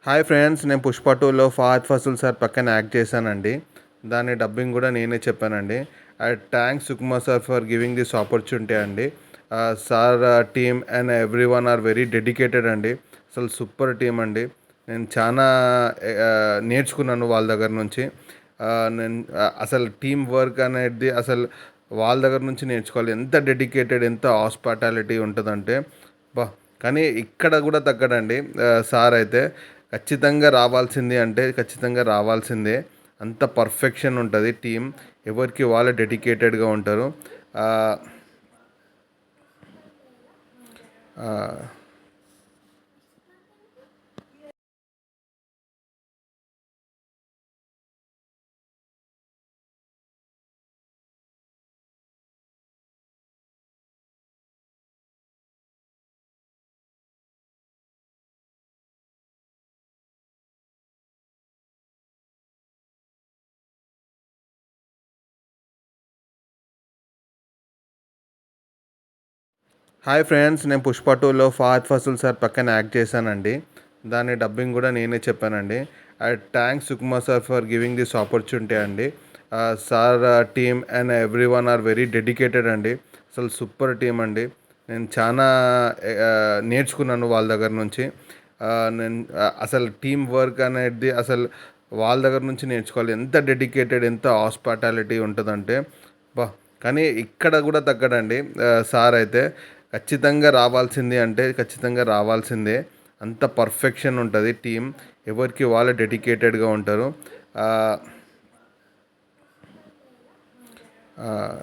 Hi friends, నేను 'పుష్ప 2లో Fahadh Faasil sir పక్కన యాక్ట్ చేశానండి. దాని డబ్బింగ్ కూడా నేనే చెప్పానండి. Thanks Sukumar sir for giving this opportunity అండి. Sir team and everyone are very dedicated అండి. అసలు సూపర్ టీమ్ అండి. నేను చాలా నేర్చుకున్నాను వాళ్ళ దగ్గర నుంచి. నేను అసలు టీమ్ వర్క్ అనేది అసలు వాళ్ళ దగ్గర నుంచి నేర్చుకోవాలి. ఎంత డెడికేటెడ్, ఎంత హాస్పిటాలిటీ ఉంటుందంటే బా. కానీ ఇక్కడ కూడా తగ్గడండి. సార్ అయితే ఖచ్చితంగా రావాల్సిందే అంటే ఖచ్చితంగా రావాల్సిందే. అంత పర్ఫెక్షన్ ఉంటుంది టీం. ఎవరికి వాళ్ళు డెడికేటెడ్గా ఉంటారు. ఆహ్, ఆహ్, హాయ్ ఫ్రెండ్స్, నేను 'పుష్ప 2లో ఫహద్ ఫాసిల్ సార్ పక్కన యాక్ట్ చేశానండి. దాని డబ్బింగ్ కూడా నేనే చెప్పానండి. Thanks Sukumar sir for giving this opportunity అండి. Sir team and everyone are very dedicated అండి. అసలు సూపర్ టీమ్ అండి. నేను చాలా నేర్చుకున్నాను వాళ్ళ దగ్గర నుంచి. నేను అసలు టీమ్ వర్క్ అనేది అసలు వాళ్ళ దగ్గర నుంచి నేర్చుకోవాలి. ఎంత డెడికేటెడ్, ఎంత హాస్పిటాలిటీ ఉంటుందంటే బా. కానీ ఇక్కడ కూడా తగ్గడండి. సార్ అయితే ఖచ్చితంగా రావాల్సిందే అంటే ఖచ్చితంగా రావాల్సిందే. అంత పర్ఫెక్షన్ ఉంటుంది టీం. ఎవరికి వాళ్ళు డెడికేటెడ్గా ఉంటారు. ఆహ్, ఆహ్